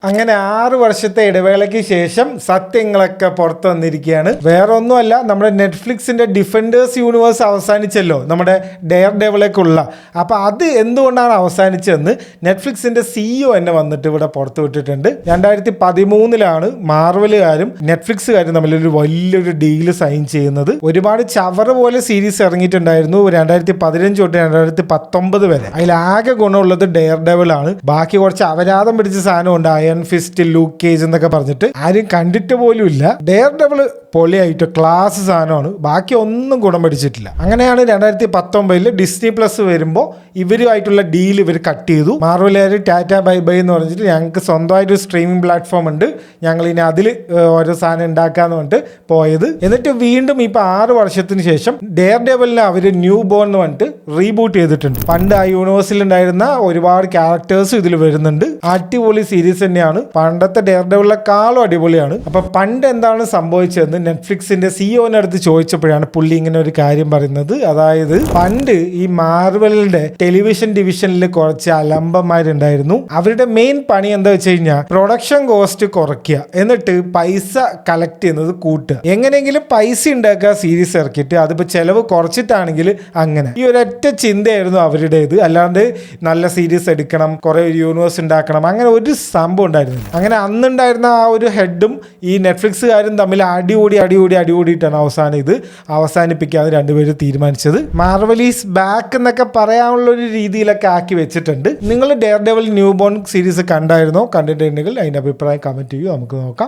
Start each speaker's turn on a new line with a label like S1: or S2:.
S1: അങ്ങനെ 6 വർഷത്തെ ഇടവേളയ്ക്ക് ശേഷം സത്യങ്ങളൊക്കെ പുറത്തു വന്നിരിക്കുകയാണ്. വേറെ ഒന്നുമല്ല, നമ്മുടെ നെറ്റ്ഫ്ലിക്സിന്റെ ഡിഫൻഡേഴ്സ് യൂണിവേഴ്സ് അവസാനിച്ചല്ലോ, നമ്മുടെ ഡെയർ ഡെവിളേക്കുള്ള. അപ്പോൾ അത് എന്തുകൊണ്ടാണ് അവസാനിച്ചതെന്ന് നെറ്റ്ഫ്ലിക്സിന്റെ CEO തന്നെ വന്നിട്ട് ഇവിടെ പുറത്തു വിട്ടിട്ടുണ്ട്. 2013 മാർവലുകാരും നെറ്റ്ഫ്ലിക്സുകാരും തമ്മിലൊരു വലിയൊരു ഡീല് സൈൻ ചെയ്യുന്നത്. ഒരുപാട് ചവറ് പോലെ സീരീസ് ഇറങ്ങിയിട്ടുണ്ടായിരുന്നു 2015 തൊട്ട് 2019 വരെ. അതിലാകെ ഗുണമുള്ളത് ഡെയർ ഡെവിൾ ആണ്. ബാക്കി കുറച്ച് അപരാധം പിടിച്ച സാധനം ഉണ്ടായ ഫിസ്റ്റ്, ലൂക്ക് കേജ് എന്നൊക്കെ പറഞ്ഞിട്ട് ആരും കണ്ടിട്ട് പോലും ഇല്ല. ഡെയർ ഡെവിൾ പൊളിയായിട്ട് ക്ലാസ് സാധനമാണ്, ബാക്കി ഒന്നും ഗുണം പഠിച്ചിട്ടില്ല. അങ്ങനെയാണ് 2019 ഡിസ്നി പ്ലസ് വരുമ്പോൾ ഇവരുമായിട്ടുള്ള ഡീൽ ഇവർ കട്ട് ചെയ്തു. മാർവലുകാർ ടാറ്റ ബൈ ബൈ എന്ന് പറഞ്ഞിട്ട് ഞങ്ങൾക്ക് സ്വന്തമായിട്ട് ഒരു സ്ട്രീമിംഗ് പ്ലാറ്റ്ഫോം ഉണ്ട്, ഞങ്ങൾ ഇനി അതിൽ ഓരോ സാധനം ഉണ്ടാക്കാന്ന് പറഞ്ഞിട്ട് പോയത്. എന്നിട്ട് വീണ്ടും ഇപ്പൊ 6 വർഷത്തിന് ശേഷം ഡെയർ ഡെവിളിനെ അവർ ന്യൂ ബോൺ എന്ന് പറഞ്ഞിട്ട് റീബൂട്ട് ചെയ്തിട്ടുണ്ട്. പണ്ട് ആ യൂണിവേഴ്സിൽ ഉണ്ടായിരുന്ന ഒരുപാട് ക്യാരക്ടേഴ്സ് ഇതിൽ വരുന്നുണ്ട്. അടിപൊളി സീരീസ് തന്നെയാണ്, പണ്ടത്തെ ഡെയർ ഡെവിളിനെക്കാളും അടിപൊളിയാണ്. അപ്പൊ പണ്ട് എന്താണ് സംഭവിച്ചതെന്ന് നെറ്റ്ഫ്ലിക്സിന്റെ സിഇഒന്റെ അടുത്ത് ചോദിച്ചപ്പോഴാണ് പുള്ളി ഇങ്ങനെ ഒരു കാര്യം പറയുന്നത്. അതായത് പണ്ട് ഈ മാർവലിന്റെ ടെലിവിഷൻ ഡിവിഷനിൽ കുറച്ച് അലമ്പന്മാരുണ്ടായിരുന്നു. അവരുടെ മെയിൻ പണി എന്താ വെച്ച് കഴിഞ്ഞാൽ പ്രൊഡക്ഷൻ കോസ്റ്റ് കുറയ്ക്കുക, എന്നിട്ട് പൈസ കളക്ട് ചെയ്യുന്നത് കൂട്ടുക. എങ്ങനെയെങ്കിലും പൈസ ഉണ്ടാക്കുക സീരീസ് ഇറക്കിയിട്ട്, അതിപ്പോ ചെലവ് കുറച്ചിട്ടാണെങ്കിൽ അങ്ങനെ. ഈ ഒരൊറ്റ ചിന്തയായിരുന്നു അവരുടേത്. അല്ലാണ്ട് നല്ല സീരീസ് എടുക്കണം, കുറെ യൂണിവേഴ്സ് ഉണ്ടാക്കണം, അങ്ങനെ ഒരു സംഭവം ഉണ്ടായിരുന്നു. അങ്ങനെ അന്നുണ്ടായിരുന്ന ആ ഒരു ഹെഡും ഈ നെറ്റ്ഫ്ലിക്സുകാരും തമ്മിൽ അടികൂടിയിട്ടാണ് അവസാനം ഇത് അവസാനിപ്പിക്കാതെ രണ്ടുപേരും തീരുമാനിച്ചത്. മാർവൽ ഈസ് ബാക്ക് എന്നൊക്കെ പറയാനുള്ള ഒരു രീതിയിലൊക്കെ ആക്കി വെച്ചിട്ടുണ്ട്. നിങ്ങൾ dare devil new born series കണ്ടായിരുന്നോ? കണ്ടിട്ടുണ്ടെങ്കിൽ അതിന്റെ അഭിപ്രായം കമന്റ് ചെയ്യൂ, നമുക്ക് നോക്കാം.